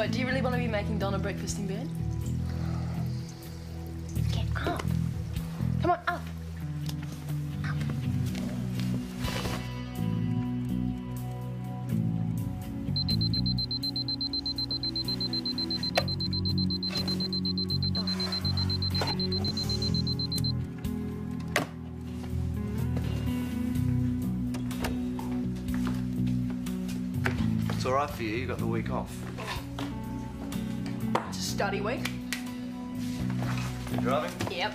What, do you really want to be making Donna breakfast in bed? Get up. Come on, up. Up. It's all right for you. You got the week off. It's a study week. You driving? Yep.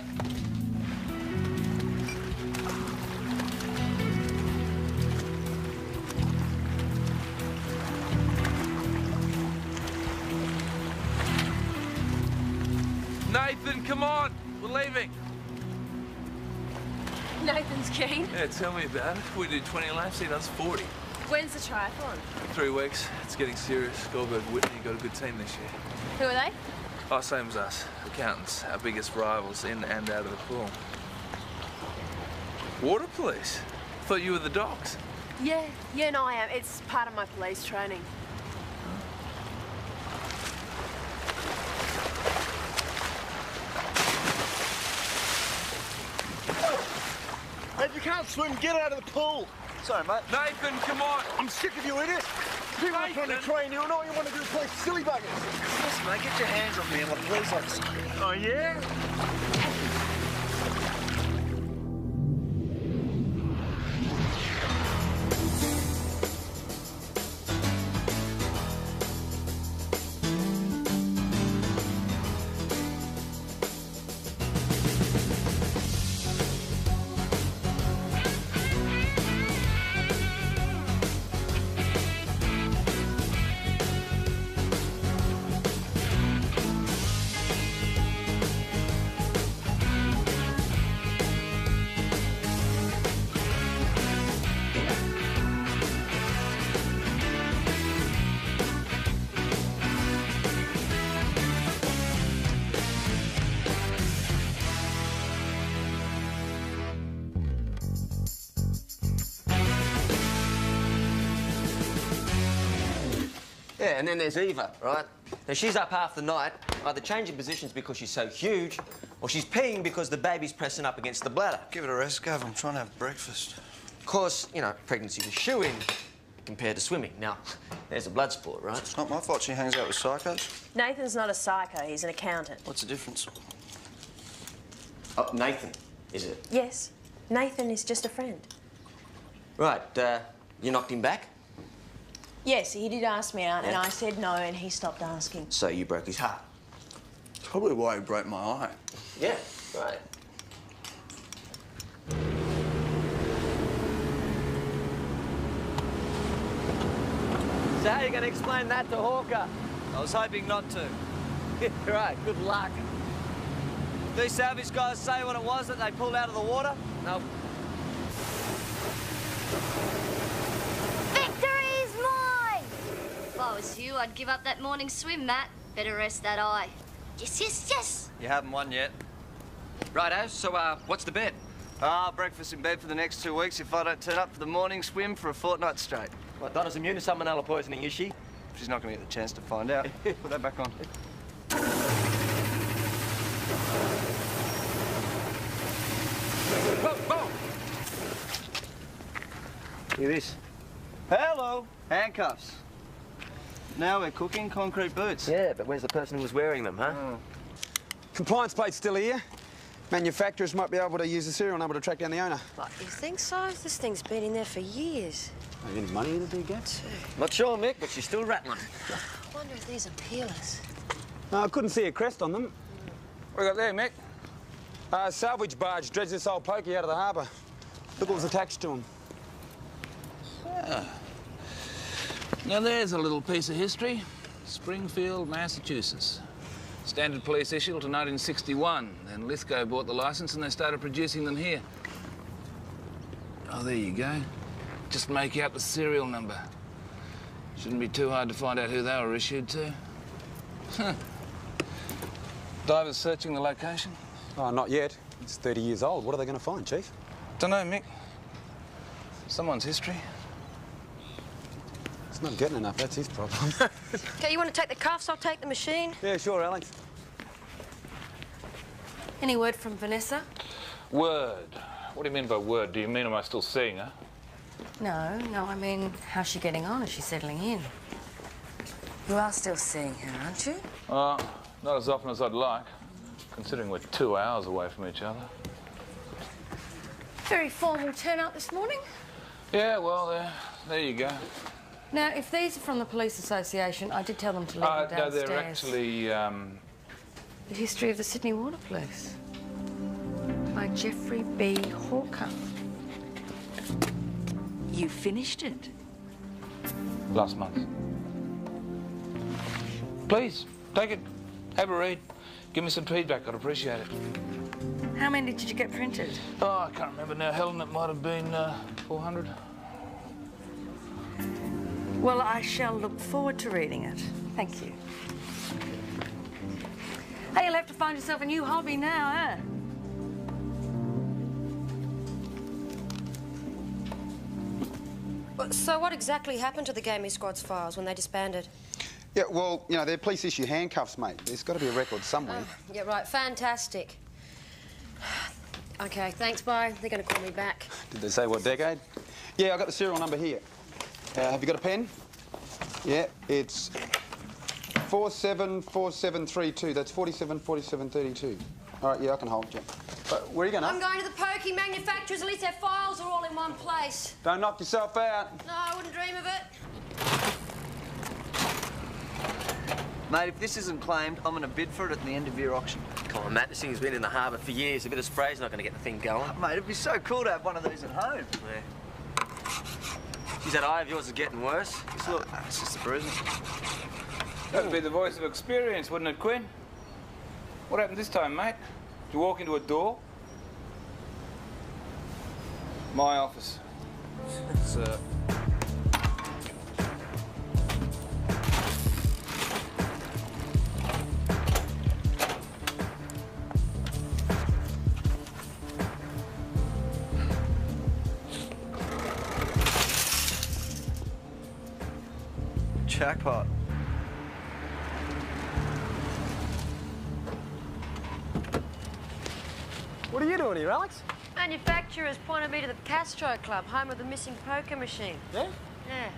Nathan, come on. We're leaving. Nathan's keen. Yeah, tell me about it. We do 20 laps, he does 40. When's the triathlon? 3 weeks. It's getting serious. Goldberg Whitney got a good team this year. Who are they? Oh, same as us. Accountants, our biggest rivals in and out of the pool. Water police? Thought you were the docs. Yeah, no, I am. It's part of my police training. If you can't swim, get out of the pool. Sorry, mate. Nathan, come on. I'm sick of you, idiot. People are trying to train you, and all you want to do is play silly buggers. Listen, mate, get your hands off me. I'm a police officer. Oh, yeah? Yeah, and then there's Eva, right? Now, she's up half the night, either changing positions because she's so huge, or she's peeing because the baby's pressing up against the bladder. Give it a rest, Gav. I'm trying to have breakfast. Of course, you know, pregnancy's a shoo-in compared to swimming. Now, there's a blood sport, right? It's not my fault she hangs out with psychos. Nathan's not a psycho, he's an accountant. What's the difference? Oh, Nathan, is it? Yes, Nathan is just a friend. Right, you knocked him back? Yes, he did ask me out, and Yeah. I said no, and he stopped asking. So you broke his heart? Probably why he broke my eye. Yeah, right. So how are you going to explain that to Hawker? I was hoping not to. Right, good luck. These salvage guys say what it was that they pulled out of the water? No. Victory's mine! If I was you, I'd give up that morning swim, Matt. Better rest that eye. Yes, yes, yes! You haven't won yet. Righto, so, what's the bet? Breakfast in bed for the next 2 weeks if I don't turn up for the morning swim for a fortnight straight. What, Donna's immune to salmonella poisoning, is she? She's not going to get the chance to find out. Put that back on. Whoa, whoa! Hear this. Hello! Handcuffs. Now we're cooking concrete boots. Yeah, but where's the person who was wearing them, huh? Oh. Compliance plate's still here. Manufacturers might be able to use the serial number to track down the owner. What, you think so? This thing's been in there for years. Any money in it, do you get? Not sure, Mick, but she's still rattling. I wonder if these are peelers. I couldn't see a crest on them. What you got there, Mick? Salvage barge dredged this old pokey out of the harbour. Look what was attached to him. Now there's a little piece of history. Springfield, Massachusetts. Standard police issue till 1961. Then Lithgow bought the licence and they started producing them here. Oh, there you go. Just make out the serial number. Shouldn't be too hard to find out who they were issued to. Huh. Divers searching the location? Oh, not yet. It's 30 years old. What are they going to find, Chief? Dunno, Mick. Someone's history. He's not getting enough, that's his problem. Okay, you want to take the cuffs? I'll take the machine. Yeah, sure, Alex. Any word from Vanessa? Word? What do you mean by word? Do you mean am I still seeing her? No, I mean, how's she getting on? Is she settling in? You are still seeing her, aren't you? Not as often as I'd like, considering we're 2 hours away from each other. Very formal turnout this morning. Yeah, well, there you go. Now, if these are from the police association, I did tell them to leave them No, downstairs. they're actually, The History of the Sydney Water Police by Geoffrey B. Hawker. You finished it? last month. Please, take it. Have a read. Give me some feedback. I'd appreciate it. How many did you get printed? Oh, I can't remember now. Helen, it might have been 400. Well, I shall look forward to reading it. Thank you. Hey, you'll have to find yourself a new hobby now, eh? So what exactly happened to the Gaming Squad's files when they disbanded? Yeah, well, you know, they're police issue handcuffs, mate. There's got to be a record somewhere. Yeah, right. Fantastic. Okay, thanks, bye. They're going to call me back. Did they say what decade? Yeah, I got the serial number here. Have you got a pen? Yeah, it's 474732. That's 474732. All right, yeah, I can hold you. Where are you going, I'm going to the pokey manufacturers. At least their files are all in one place. Don't knock yourself out. No, I wouldn't dream of it. Mate, if this isn't claimed, I'm going to bid for it at the end of your auction. Come on, Matt, this thing's been in the harbour for years. A bit of spray's not going to get the thing going. Mate, it'd be so cool to have one of these at home. Yeah. Geez, that eye of yours is getting worse. Just look. It's just a bruising. That'd be the voice of experience, wouldn't it, Quinn? What happened this time, mate? Did you walk into a door? My office. It's, Jackpot. What are you doing here, Alex? Manufacturers pointed me to the Castro Club, home of the missing poker machine. Yeah? Yeah.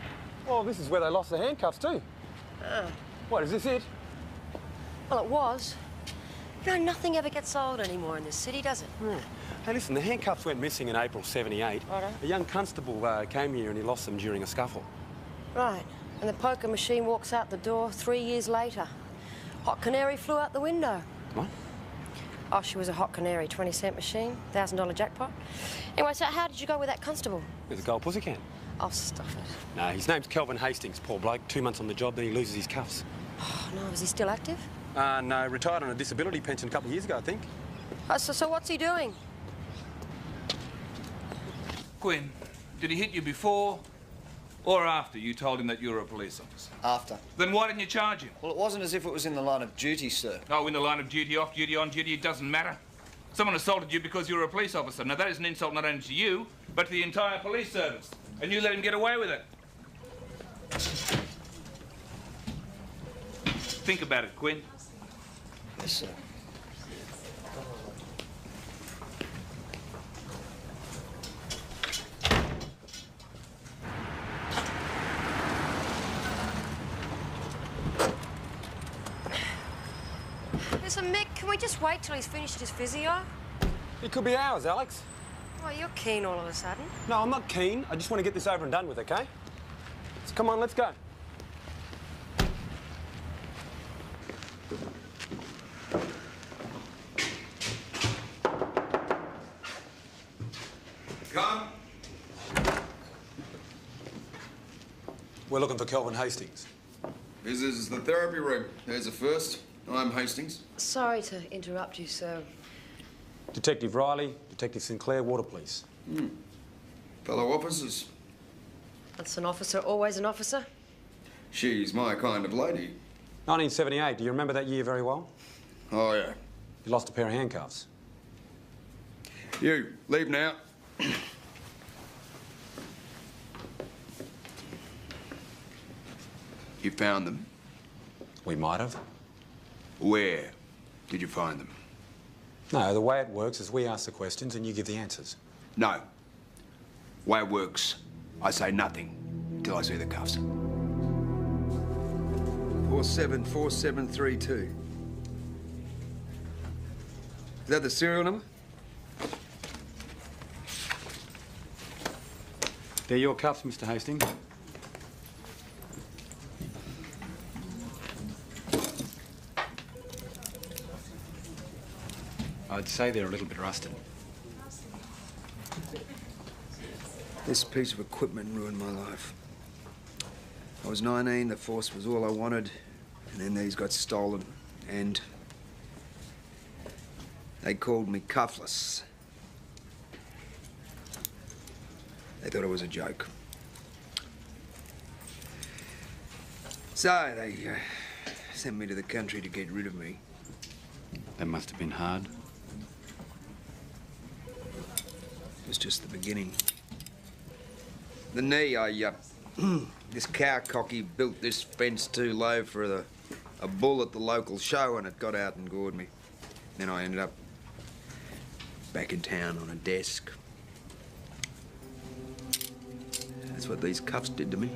Well, this is where they lost the handcuffs too. What, is this it? Well, it was. You know, nothing ever gets sold anymore in this city, does it? Hey, listen, the handcuffs went missing in April '78. Righto. A young constable came here and he lost them during a scuffle. Right. And the poker machine walks out the door 3 years later. Hot Canary flew out the window. What? Oh, she was a Hot Canary, 20-cent machine, $1,000 jackpot. Anyway, so how did you go with that constable? With a gold pussycat. Oh, stuff it. No, his name's Kelvin Hastings, poor bloke. 2 months on the job, then he loses his cuffs. Oh, no, is he still active? No, retired on a disability pension a couple of years ago, I think. So what's he doing? Quinn, did he hit you before or after you told him that you were a police officer? After. Then why didn't you charge him? Well, it wasn't as if it was in the line of duty, sir. Oh, in the line of duty, off duty, on duty, it doesn't matter. Someone assaulted you because you were a police officer. Now, that is an insult not only to you, but to the entire police service. And you let him get away with it. Think about it, Quinn. Yes, sir. Listen, Mick, can we just wait till he's finished his physio? It could be ours, Alex. Well, you're keen all of a sudden. No, I'm not keen. I just want to get this over and done with, OK? So come on, let's go. Come. We're looking for Kelvin Hastings. This is the therapy room. There's a first. I'm Hastings. Sorry to interrupt you, sir. Detective Riley, Detective Sinclair, Water Police. Fellow officers. That's an officer, always an officer. She's my kind of lady. 1978, do you remember that year very well? Oh, yeah. You lost a pair of handcuffs. You, leave now. found them? We might have. Where did you find them? No, the way it works is we ask the questions and you give the answers. No. Way it works, I say nothing till I see the cuffs. 474732. Is that the serial number? They're your cuffs, Mr. Hastings. I'd say they're a little bit rusted. This piece of equipment ruined my life. I was 19, the force was all I wanted, and then these got stolen, and they called me cuffless. They thought it was a joke. So they sent me to the country to get rid of me. That must have been hard. It was just the beginning. The knee, this cowcocky built this fence too low for a bull at the local show, and it got out and gored me. Then I ended up back in town on a desk. That's what these cuffs did to me.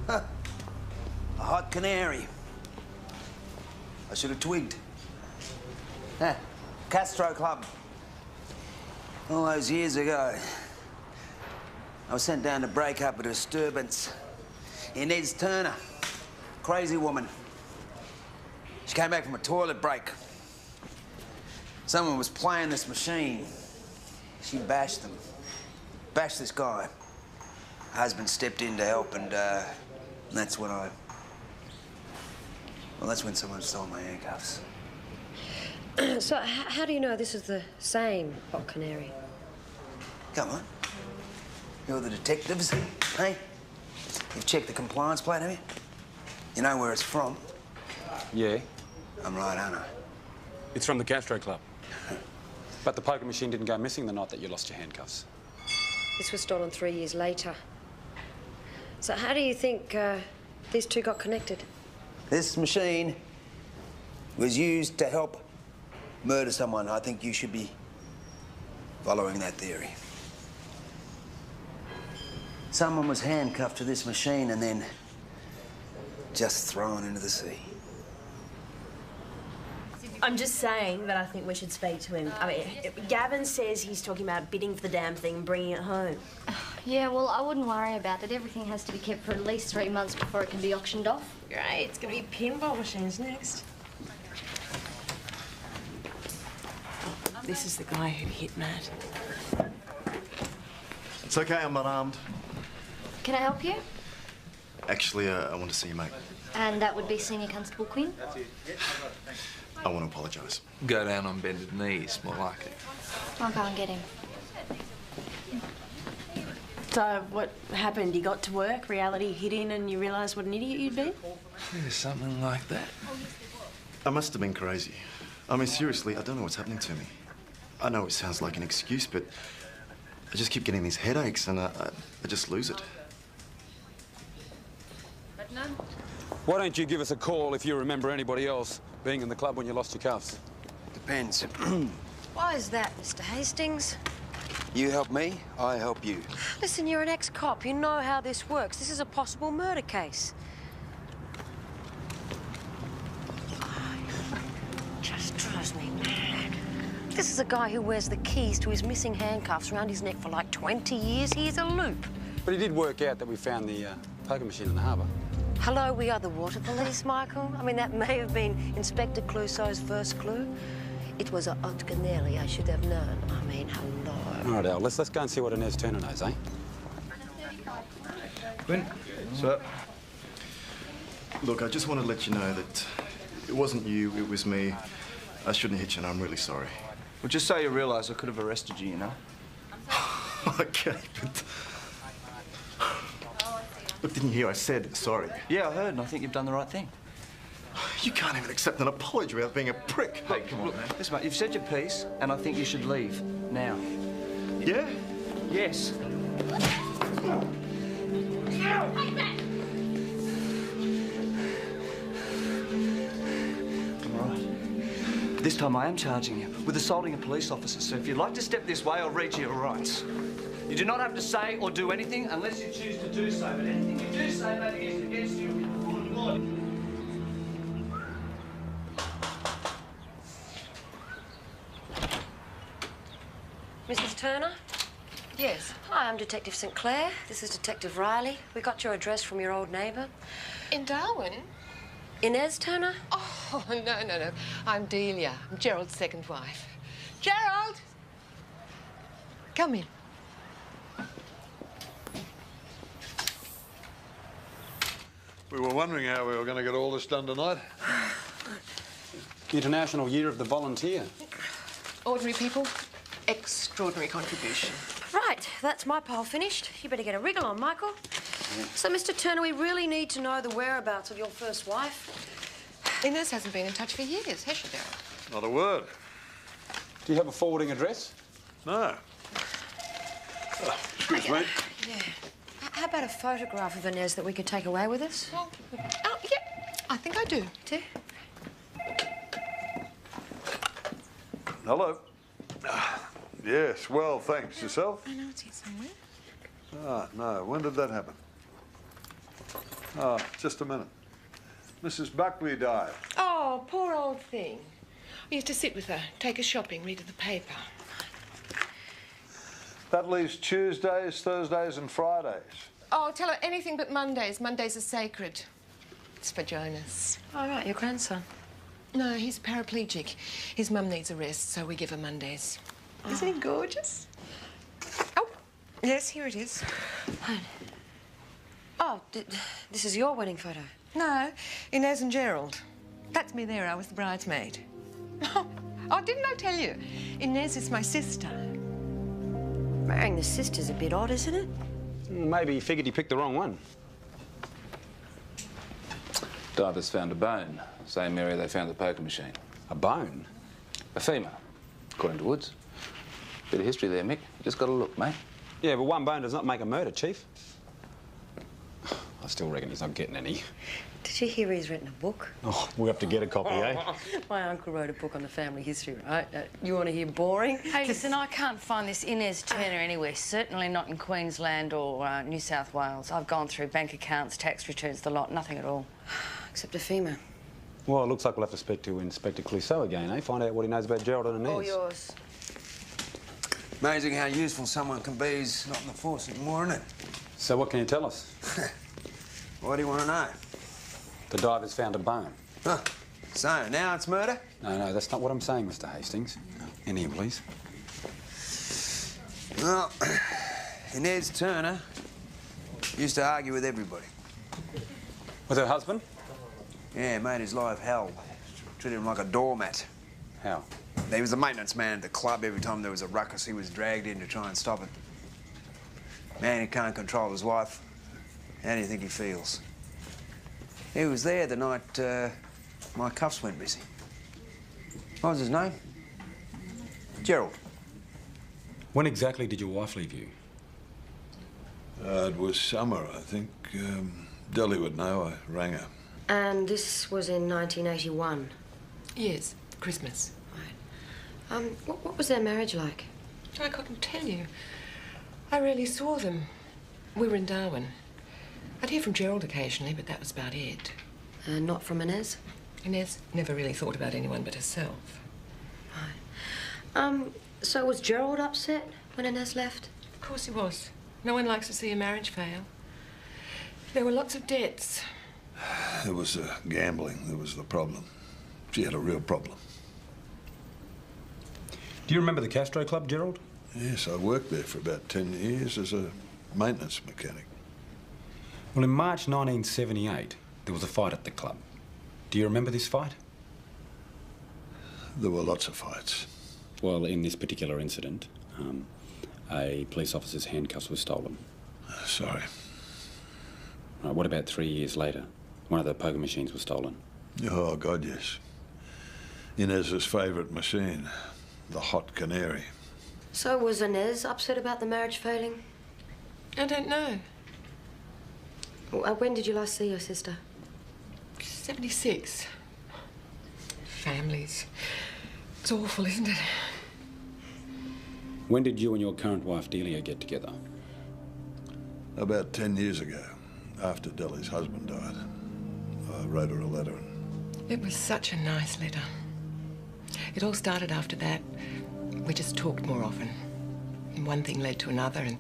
A hot canary. I should have twigged. Castro Club. All those years ago, I was sent down to break up a disturbance. Inez Turner, crazy woman. She came back from a toilet break. Someone was playing this machine. She bashed them. Bashed this guy. Her husband stepped in to help, and that's when I... Well, that's when someone stole my handcuffs. So, how do you know this is the same hot canary? Come on. You're the detectives, hey? You've checked the compliance plate, have you? You know where it's from? Yeah. I'm right, aren't I? It's from the Castro Club. But the poker machine didn't go missing the night that you lost your handcuffs. This was stolen 3 years later. So how do you think these two got connected? This machine was used to help murder someone. I think you should be following that theory. Someone was handcuffed to this machine and then just thrown into the sea. I'm just saying that I think we should speak to him. I mean, Gavin says he's talking about bidding for the damn thing and bringing it home. Yeah, well, I wouldn't worry about it. Everything has to be kept for at least 3 months before it can be auctioned off. Great, it's gonna be pinball machines next. This is the guy who hit Matt. It's okay, I'm not armed. Can I help you? Actually, I want to see you, mate. And that would be Senior Constable Quinn. I want to apologise. Go down on bended knees, more like it. I'll go and get him. So, what happened? You got to work, reality hit in, and you realised what an idiot you'd been? Yeah, something like that. I must have been crazy. I mean, seriously, I don't know what's happening to me. I know it sounds like an excuse, but I just keep getting these headaches and I just lose it. Why don't you give us a call if you remember anybody else being in the club when you lost your cuffs? Depends. Why is that, Mr. Hastings? You help me, I help you. Listen, you're an ex-cop. You know how this works. This is a possible murder case. Just drives me mad. This is a guy who wears the keys to his missing handcuffs around his neck for like 20 years. He is a loop. But it did work out that we found the poker machine in the harbour. Hello, we are the water police, Michael. I mean, that may have been Inspector Clouseau's first clue. It was a hot canary. I should have known. I mean, hello. All right, Al, let's go and see what Inez Turner knows, eh? Quinn, sir. Look, I just want to let you know that it wasn't you, it was me. I shouldn't have hit you, and I'm really sorry. Well, just so you realise, I could have arrested you, you know? Okay, but... Look, didn't you hear I said sorry? Yeah, I heard, and I think you've done the right thing. You can't even accept an apology without being a prick. Hey, come on, man. Listen, mate, you've said your piece, and I think you should leave now. Yeah? Yes. This time I am charging you with assaulting a police officer, so if you'd like to step this way, I'll read you your rights. You do not have to say or do anything unless you choose to do so, but anything you do say may be used against you in the court of law. Mrs. Turner? Yes. Hi, I'm Detective St. Clair. This is Detective Riley. We got your address from your old neighbour. In Darwin? Inez Turner? Oh, no. I'm Delia. I'm Gerald's second wife. Gerald! Come in. We were wondering how we were going to get all this done tonight. International Year of the Volunteer. Ordinary people, extraordinary contribution. Right, that's my pile finished. You better get a wriggle on, Michael. So, Mr. Turner, we really need to know the whereabouts of your first wife. Inez hasn't been in touch for years, has she, Gerald? Not a word. Do you have a forwarding address? No. Oh, excuse me. Yeah. How about a photograph of Inez that we could take away with us? Oh, yeah, I think I do. Do? Hello. Yes, well, thanks. Yourself? I know it's here somewhere. Ah, no. When did that happen? Ah, just a minute. Mrs. Buckley died. Oh, poor old thing. I used to sit with her, take her shopping, read her the paper. That leaves Tuesdays, Thursdays and Fridays. Oh, tell her anything but Mondays. Mondays are sacred. It's for Jonas. All right, your grandson. No, he's paraplegic. His mum needs a rest, so we give her Mondays. Isn't he gorgeous? Oh, yes, here it is. Oh, this is your wedding photo? No, Inez and Gerald. That's me there. I was the bridesmaid. Oh, didn't I tell you? Inez is my sister. Marrying the sister's a bit odd, isn't it? Maybe he figured he picked the wrong one. Divers found a bone. Same area they found the poker machine. A bone? A femur, according to Woods. Bit of history there, Mick. You just got to look, mate. Yeah, but one bone does not make a murder, Chief. I still reckon he's not getting any. Did you hear he's written a book? Oh, we have to get a copy, eh? My uncle wrote a book on the family history, right? You want to hear boring? Hey, listen, I can't find this Inez Turner anywhere. Certainly not in Queensland or New South Wales. I've gone through bank accounts, tax returns, the lot. Nothing at all. Except a femur. Well, it looks like we'll have to speak to Inspector Clouseau again, eh? Find out what he knows about Gerald and Inez. All yours. Amazing how useful someone can be is not in the force anymore, isn't it? So what can you tell us? What do you want to know? The divers found a bone. Huh. So, now it's murder? No, that's not what I'm saying, Mr. Hastings. In here, please. Well, Inez Turner used to argue with everybody. With her husband? Yeah, made his life hell. Treated him like a doormat. How? He was the maintenance man at the club. Every time there was a ruckus, he was dragged in to try and stop it. Man who can't control his wife. How do you think he feels? He was there the night my cuffs went missing. What was his name? Gerald. When exactly did your wife leave you? It was summer, I think. Dolly would know. I rang her. And this was in 1981? Yes, Christmas. Right. What was their marriage like? I couldn't tell you. I rarely saw them. We were in Darwin. I'd hear from Gerald occasionally, but that was about it. Not from Inez? Inez never really thought about anyone but herself. Right. So was Gerald upset when Inez left? Of course he was. No one likes to see a marriage fail. There were lots of debts. There was gambling. That was the problem. She had a real problem. Do you remember the Castro Club, Gerald? Yes, I worked there for about 10 years as a maintenance mechanic. Well, in March 1978, there was a fight at the club. Do you remember this fight? There were lots of fights. Well, in this particular incident, a police officer's handcuffs were stolen. Sorry. Right, what about 3 years later? One of the poker machines was stolen. Oh, God, yes. Inez's favourite machine, the Hot Canary. So was Inez upset about the marriage failing? I don't know. When did you last see your sister? 76. Families. It's awful, isn't it? When did you and your current wife, Delia, get together? About 10 years ago, after Delia's husband died. I wrote her a letter. It was such a nice letter. It all started after that. We just talked more often. And one thing led to another, and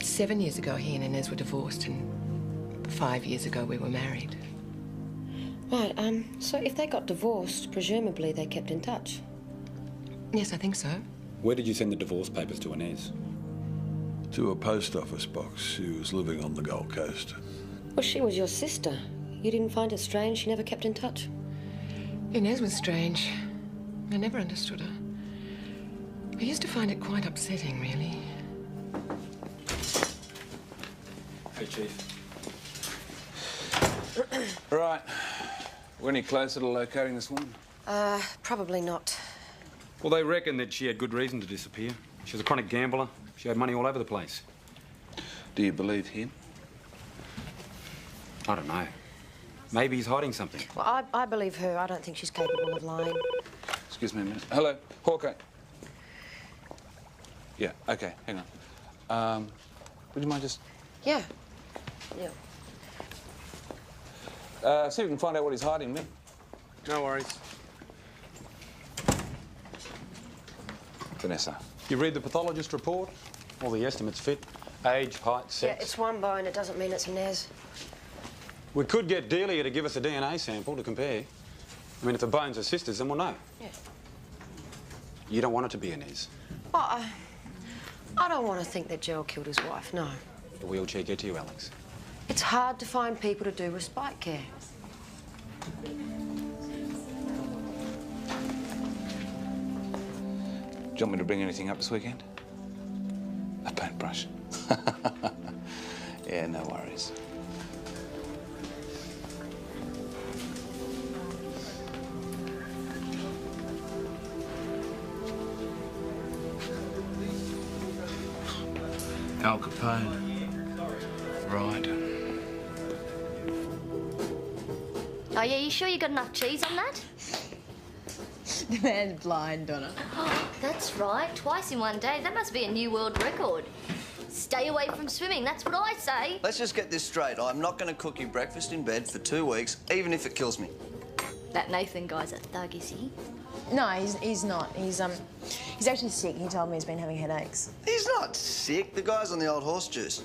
7 years ago, he and Inez were divorced, and 5 years ago, we were married. Right, so if they got divorced, presumably they kept in touch? Yes, I think so. Where did you send the divorce papers to Inez? To a post office box. She was living on the Gold Coast. Well, she was your sister. You didn't find it strange she never kept in touch? Inez was strange. I never understood her. I used to find it quite upsetting, really. Hey, Chief. Right. We're any closer to locating this woman? Probably not. Well, they reckon that she had good reason to disappear. She was a chronic gambler. She had money all over the place. Do you believe him? I don't know. Maybe he's hiding something. Well, I believe her. I don't think she's capable of lying. Excuse me a minute. Hello, Hawkeye. Yeah, okay, hang on. Would you mind just... Yeah. Yeah. See if we can find out what he's hiding, Mick. No worries. Vanessa. You read the pathologist report? All the estimates fit. Age, height, sex. Yeah, it's one bone. It doesn't mean it's Inez. We could get Delia to give us a DNA sample to compare. I mean, if the bones are sisters, then we'll know. Yeah. You don't want it to be Inez. Well, I don't want to think that Gerald killed his wife, no. The wheelchair get to you, Alex. It's hard to find people to do respite care. Do you want me to bring anything up this weekend? A paintbrush. Yeah, no worries. Al Capone. Right. Oh, yeah, you sure you got enough cheese on that? The man's blind, Donna. Oh, that's right. Twice in one day. That must be a new world record. Stay away from swimming. That's what I say. Let's just get this straight. I'm not going to cook you breakfast in bed for 2 weeks, even if it kills me. That Nathan guy's a thug, is he? No, he's not. He's actually sick. He told me he's been having headaches. He's not sick. The guy's on the old horse juice.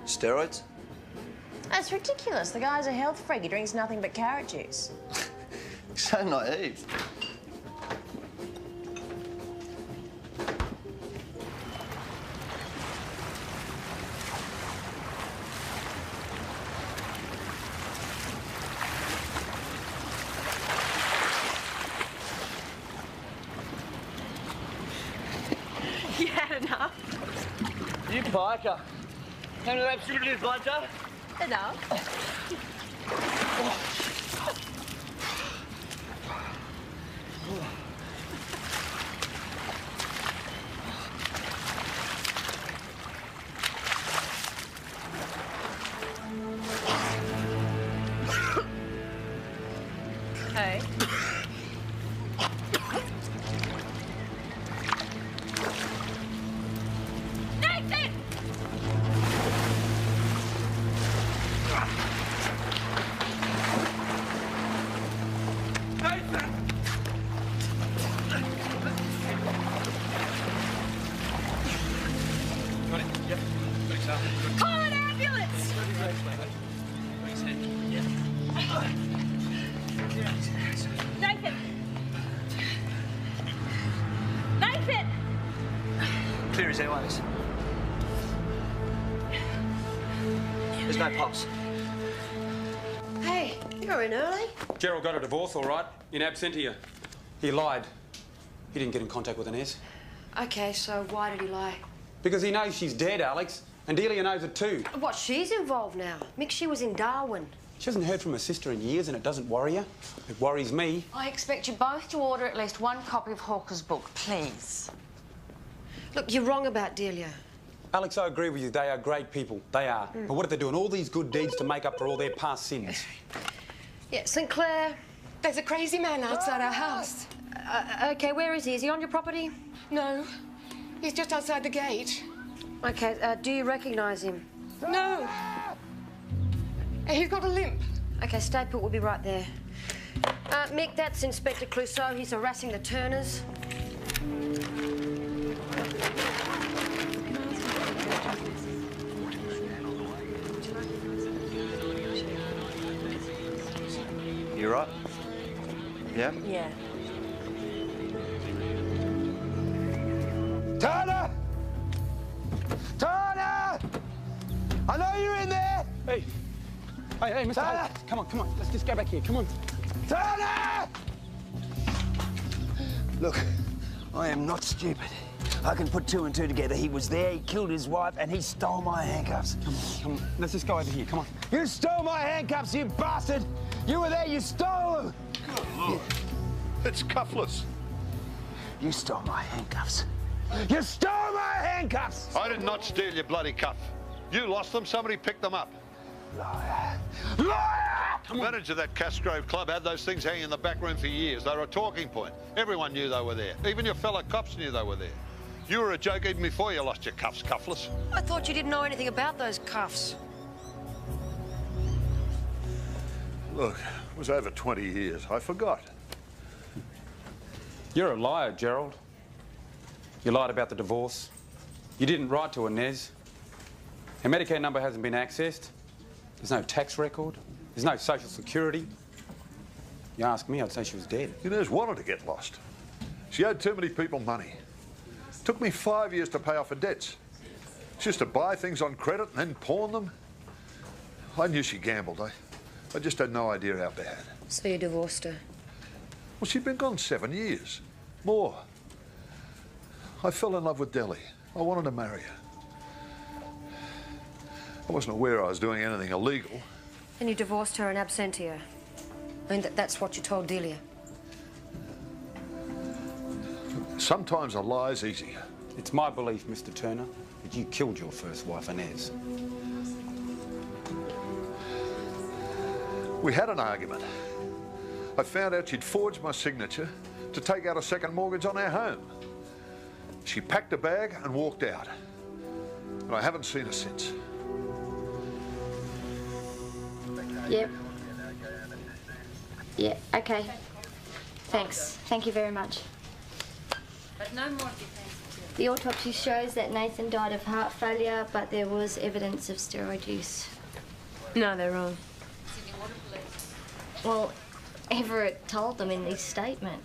Steroids? That's ridiculous. The guy's a health freak. He drinks nothing but carrot juice. So naive. You had enough? You biker. Having an absolutely blinder? Enough. Hey. Nathan! Got it. Yep. Thanks, Al. Call an ambulance! Nathan! Nathan! Clear his airways. There's no pulse. Hey, you're in early. Gerald got a divorce, all right, in absentia. He lied. He didn't get in contact with Inez. Okay, so why did he lie? Because he knows she's dead, Alex. And Delia knows it too. What, she's involved now? Mick, she was in Darwin. She hasn't heard from her sister in years and it doesn't worry her. It worries me. I expect you both to order at least one copy of Hawker's book, please. Look, you're wrong about Delia. Alex, I agree with you. They are great people. They are. But what are they doing? All these good deeds to make up for all their past sins. Yeah, St. Clair. There's a crazy man outside our house. Okay, where is he? Is he on your property? No, he's just outside the gate. Okay, do you recognise him? No. He's got a limp. Okay, stay put, we'll be right there. Mick, that's Inspector Clouseau. He's harassing the Turners. You right? Yeah? Yeah. Turner! Turner! I know you're in there! Hey, Mr. Turner! Come on. Let's just go back here. Come on. Turner! Look, I am not stupid. I can put two and two together. He was there, he killed his wife, and he stole my handcuffs. Come on. Let's just go over here. Come on. You stole my handcuffs, you bastard! You were there, you stole them! Good Lord. It's cuffless. You stole my handcuffs. You stole my handcuffs! I did not steal your bloody cuff. You lost them, somebody picked them up. Liar! Liar! The manager of that Casgrove club had those things hanging in the back room for years. They were a talking point. Everyone knew they were there. Even your fellow cops knew they were there. You were a joke even before you lost your cuffs, cuffless. I thought you didn't know anything about those cuffs. Look, it was over 20 years. I forgot. You're a liar, Gerald. You lied about the divorce. You didn't write to Inez. Her Medicare number hasn't been accessed. There's no tax record. There's no social security. You ask me, I'd say she was dead. Inez wanted to get lost. She owed too many people money. Took me 5 years to pay off her debts. She used to buy things on credit and then pawn them. I knew she gambled. I just had no idea how bad. So you divorced her? Well, she'd been gone 7 years. More. I fell in love with Deli. I wanted to marry her. I wasn't aware I was doing anything illegal. And you divorced her in absentia? I mean, that's what you told Delia? Sometimes a lie's easy. It's my belief, Mr. Turner, that you killed your first wife, Inez. We had an argument. I found out she'd forged my signature to take out a second mortgage on our home. She packed a bag and walked out. And I haven't seen her since. Yep. Yeah, okay. Thanks. Thank you very much. But no more defense. The autopsy shows that Nathan died of heart failure, but there was evidence of steroid use. No, they're wrong. Well, Everett told them in his statement.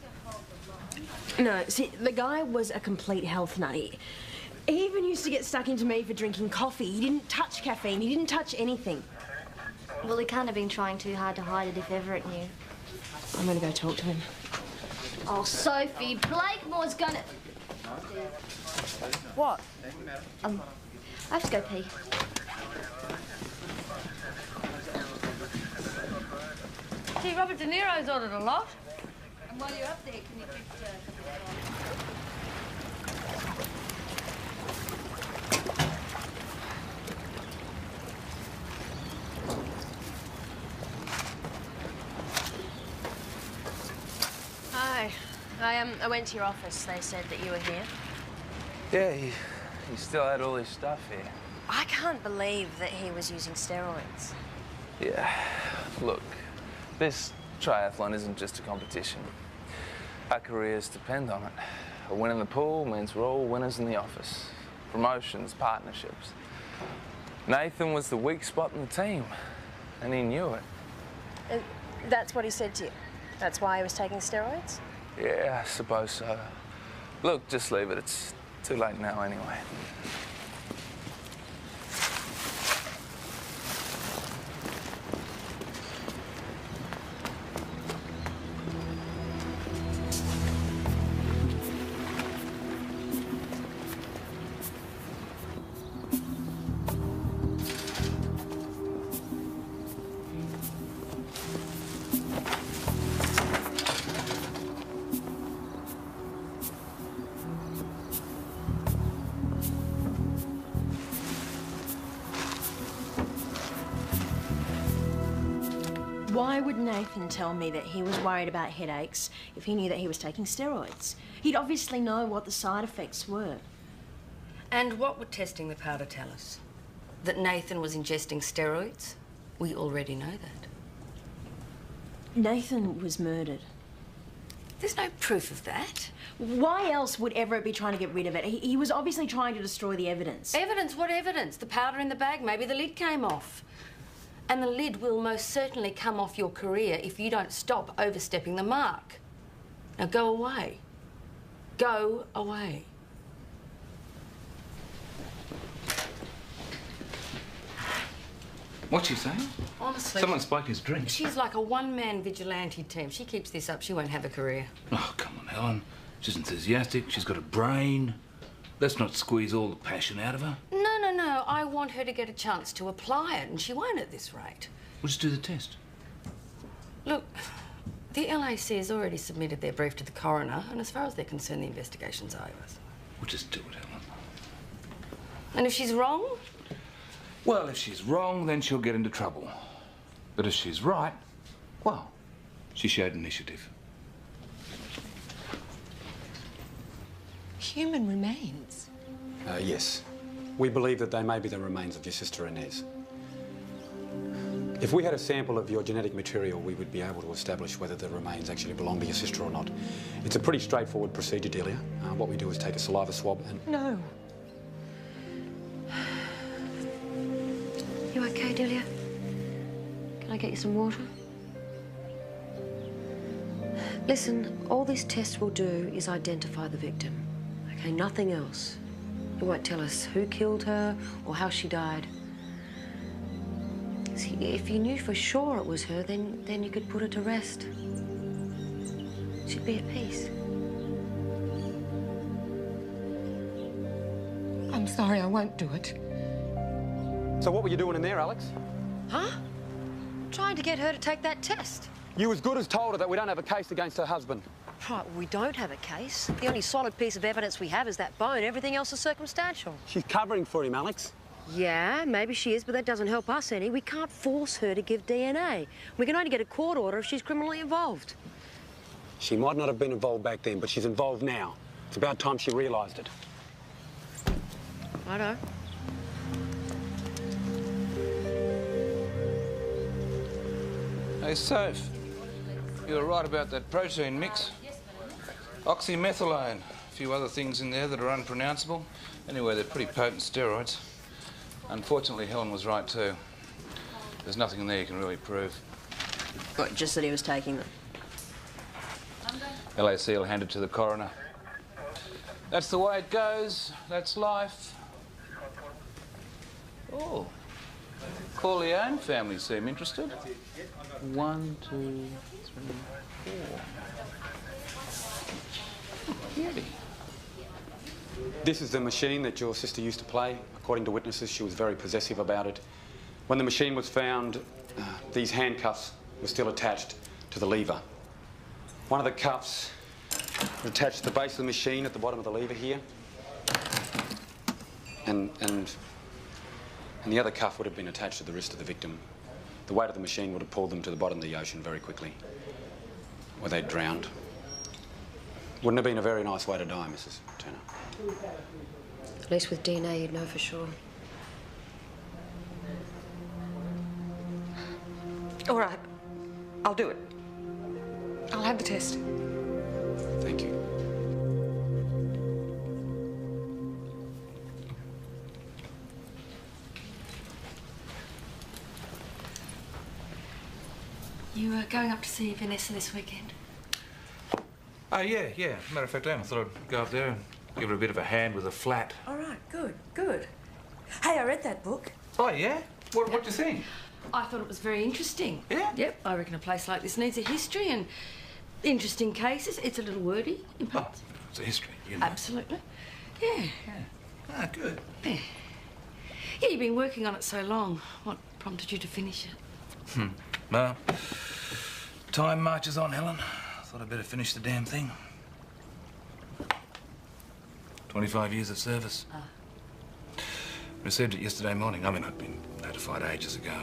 No, see, the guy was a complete health nutty. He even used to get stuck into me for drinking coffee. He didn't touch caffeine. He didn't touch anything. Well, he can't have been trying too hard to hide it if Everett knew. I'm gonna go talk to him. Oh, Sophie, Blakemore's gonna... What? I have to go pee. Gee, Robert De Niro's ordered a lot. And while you're up there, can you give Hi. I went to your office. They said that you were here. Yeah, he still had all his stuff here. I can't believe that he was using steroids. Yeah, look, this triathlon isn't just a competition. Our careers depend on it. A win in the pool means we're all winners in the office. Promotions, partnerships. Nathan was the weak spot in the team, and he knew it. And that's what he said to you? That's why he was taking steroids? Yeah, I suppose so. Look, just leave it. It's too late now anyway. Nathan tell me that he was worried about headaches if he knew that he was taking steroids? He'd obviously know what the side effects were. And what would testing the powder tell us? That Nathan was ingesting steroids? We already know that. Nathan was murdered. There's no proof of that. Why else would Everett be trying to get rid of it? He was obviously trying to destroy the evidence. Evidence? What evidence? The powder in the bag? Maybe the lid came off. And the lid will most certainly come off your career if you don't stop overstepping the mark. Now go away. Go away. What's she saying? Honestly. Someone spiked his drink. She's like a one-man vigilante team. She keeps this up, she won't have a career. Oh, come on, Helen. She's enthusiastic, she's got a brain. Let's not squeeze all the passion out of her. No. I want her to get a chance to apply it, and she won't at this rate. We'll just do the test. Look, the LAC has already submitted their brief to the coroner, and as far as they're concerned, the investigation's over. We'll just do it, Helen. And if she's wrong? Well, if she's wrong, then she'll get into trouble. But if she's right, well, she showed initiative. Human remains? Yes. We believe that they may be the remains of your sister Inez. If we had a sample of your genetic material, we would be able to establish whether the remains actually belong to your sister or not. It's a pretty straightforward procedure, Delia. What we do is take a saliva swab and... No. You okay, Delia? Can I get you some water? Listen, all this test will do is identify the victim. Okay, nothing else. It won't tell us who killed her or how she died. See, if you knew for sure it was her, then you could put her to rest. She'd be at peace. I'm sorry, I won't do it. So what were you doing in there, Alex? Huh? Trying to get her to take that test. You as good as told her that we don't have a case against her husband. Right, well, we don't have a case. The only solid piece of evidence we have is that bone. Everything else is circumstantial. She's covering for him, Alex. Yeah, maybe she is, but that doesn't help us any. We can't force her to give DNA. We can only get a court order if she's criminally involved. She might not have been involved back then, but she's involved now. It's about time she realised it. Righto. Hey, Soph, you were right about that protein mix. Oxymethylone, a few other things in there that are unpronounceable. Anyway, they're pretty potent steroids. Unfortunately, Helen was right too. There's nothing in there you can really prove. What, just that he was taking them? LAC will hand it to the coroner. That's the way it goes. That's life. Oh, Corleone family seem interested. 1, 2, 3, 4. Beauty. This is the machine that your sister used to play. According to witnesses, she was very possessive about it. When the machine was found, these handcuffs were still attached to the lever. One of the cuffs was attached to the base of the machine at the bottom of the lever here. And the other cuff would have been attached to the wrist of the victim. The weight of the machine would have pulled them to the bottom of the ocean very quickly, where they'd drowned. Wouldn't have been a very nice way to die, Mrs. Turner. At least with DNA, you'd know for sure. All right, I'll do it. I'll have the test. Thank you. You are going up to see Vanessa this weekend? Oh, yeah. Matter of fact, I thought I'd go up there and give her a bit of a hand with a flat. All right, good. Hey, I read that book. Oh, yeah? What do you think? I thought it was very interesting. Yeah? Yep, I reckon a place like this needs a history and interesting cases. It's a little wordy. Oh, it's a history, you know. Absolutely. Yeah. Ah, good. Yeah, you've been working on it so long. What prompted you to finish it? Well, time marches on, Helen. I thought I'd better finish the damn thing. 25 years of service. Received it yesterday morning. I mean, I'd been notified ages ago.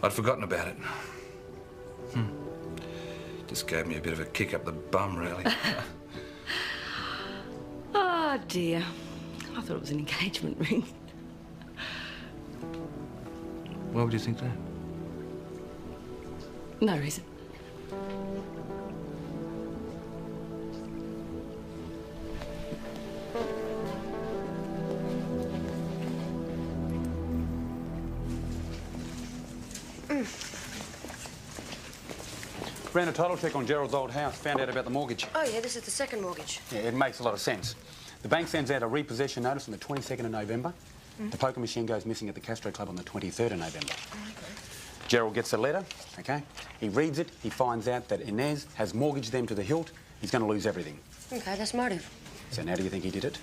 I'd forgotten about it. Just gave me a bit of a kick up the bum, really. Oh, dear. I thought it was an engagement ring. Why would you think that? No reason. Ran a title check on Gerald's old house, found out about the mortgage. Oh, yeah, this is the second mortgage. Yeah, it makes a lot of sense. The bank sends out a repossession notice on the 22nd of November. The poker machine goes missing at the Castro Club on the 23rd of November. Gerald gets a letter, OK? He reads it, he finds out that Inez has mortgaged them to the hilt. He's going to lose everything. OK, that's motive. So now do you think he did it?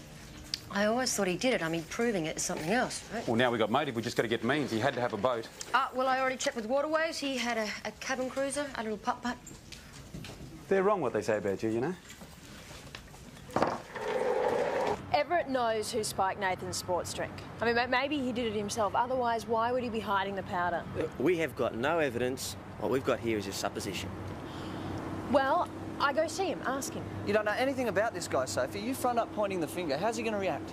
I always thought he did it. I mean, proving it is something else, right? Well, now we've got motive, we've just got to get means. He had to have a boat. Well, I already checked with Waterways. He had a cabin cruiser, a little putt-putt. They're wrong what they say about you, you know? Everett knows who spiked Nathan's sports drink. I mean, maybe he did it himself. Otherwise, why would he be hiding the powder? We have got no evidence. What we've got here is a supposition. Well, I go see him, ask him. You don't know anything about this guy, Sophie. You front up pointing the finger. How's he going to react?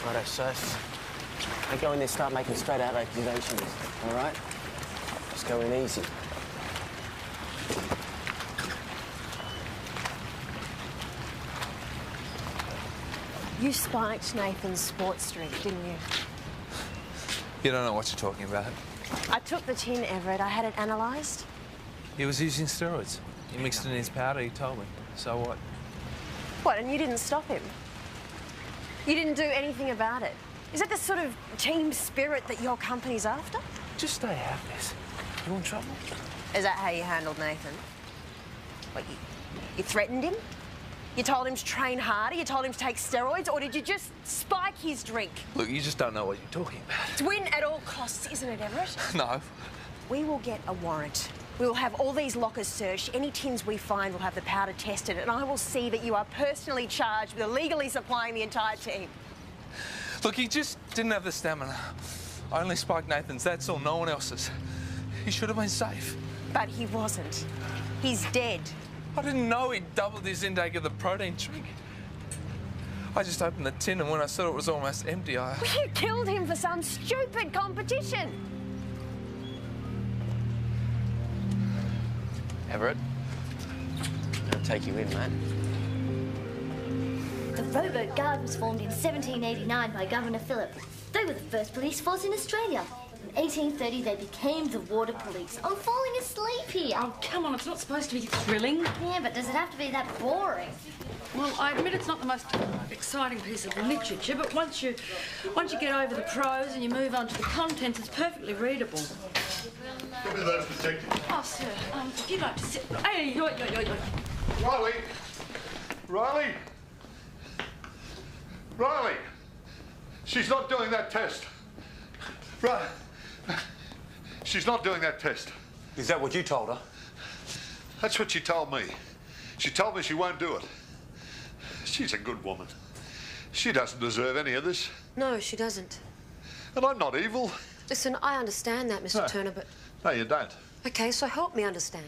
Righto, Soph. Don't go in there, start making straight out accusations, all right? Just go in easy. You spiked Nathan's sports drink, didn't you? You don't know what you're talking about. I took the tin, Everett. I had it analysed. He was using steroids. He mixed it in his powder, he told me. So what? What, and you didn't stop him? You didn't do anything about it? Is that the sort of team spirit that your company's after? Just stay out of this. You want trouble? Is that how you handled Nathan? What, you threatened him? You told him to train harder? You told him to take steroids? Or did you just spike his drink? Look, you just don't know what you're talking about. It's win at all costs, isn't it, Everett? No. We will get a warrant. We will have all these lockers searched. Any tins we find will have the powder tested, and I will see that you are personally charged with illegally supplying the entire team. Look, he just didn't have the stamina. I only spiked Nathan's, that's all, no one else's. He should have been safe. But he wasn't. He's dead. I didn't know he'd doubled his intake of the protein drink. I just opened the tin, and when I saw it was almost empty, Well, you killed him for some stupid competition. Everett, I'll take you in, mate. The Rowboat Guard was formed in 1789 by Governor Phillip. They were the first police force in Australia. In 1830, they became the Water Police. I'm falling asleep here. Oh, come on, it's not supposed to be thrilling. Yeah, but does it have to be that boring? Well, I admit it's not the most exciting piece of literature, but once you get over the prose and you move on to the contents, it's perfectly readable. Give me those detectives. Oh, sir, if you'd like to sit... Hey, yo. Riley! Riley! Riley! She's not doing that test. Right. She's not doing that test. Is that what you told her? That's what she told me. She told me she won't do it. She's a good woman. She doesn't deserve any of this. No, she doesn't. And I'm not evil. Listen, I understand that, Mr. No. Turner, but... No, you don't. OK, so help me understand.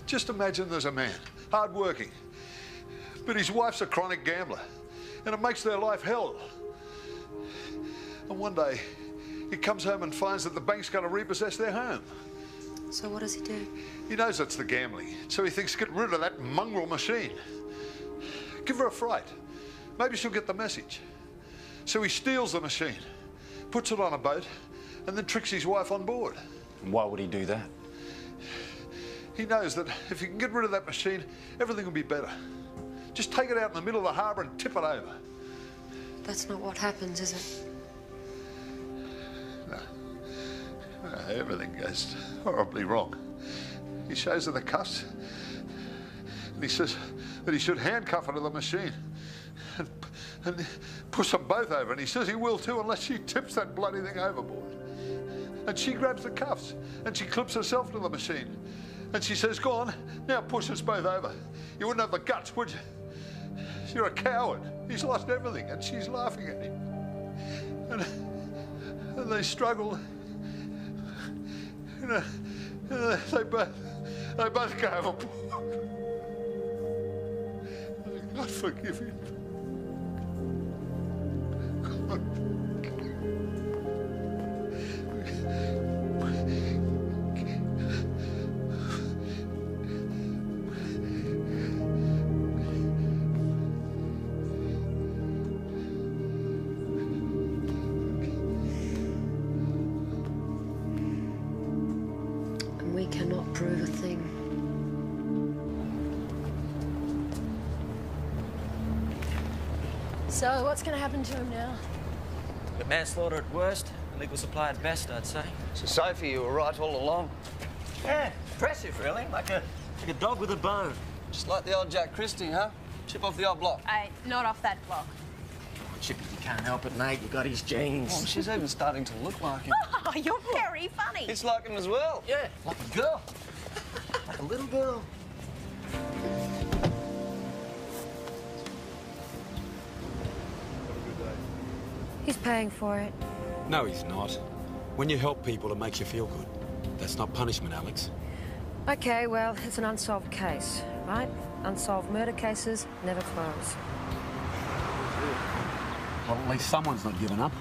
Just imagine there's a man, hard-working, but his wife's a chronic gambler, and it makes their life hell. And one day, he comes home and finds that the bank's going to repossess their home. So what does he do? He knows it's the gambling, so he thinks, get rid of that mongrel machine. Give her a fright. Maybe she'll get the message. So he steals the machine, puts it on a boat, and then tricks his wife on board. And why would he do that? He knows that if he can get rid of that machine, everything will be better. Just take it out in the middle of the harbour and tip it over. That's not what happens, is it? No, everything goes horribly wrong. He shows her the cuffs, and he says that he should handcuff her to the machine and push them both over. And he says he will too unless she tips that bloody thing overboard. And she grabs the cuffs and she clips herself to the machine. And she says, go on, now push us both over. You wouldn't have the guts, would you? You're a coward. He's lost everything. And she's laughing at him. And they struggle. They both go overboard. God forgive him. And we cannot prove a thing. So, what's going to happen to him now? But manslaughter at worst, illegal supply at best, I'd say. So, Sophie, you were right all along. Yeah, impressive, really. Like a dog with a bone. Just like the old Jack Christie, huh? Chip off the old block. Hey, not off that block. Chippy, you can't help it, mate. You got his genes. Oh, she's even starting to look like him. Oh, you're very funny. It's like him as well. Yeah, like a girl. Like a little girl. He's paying for it. No, he's not. When you help people, it makes you feel good. That's not punishment, Alex. Okay, well, it's an unsolved case, right? Unsolved murder cases never close. Well, at least someone's not given up.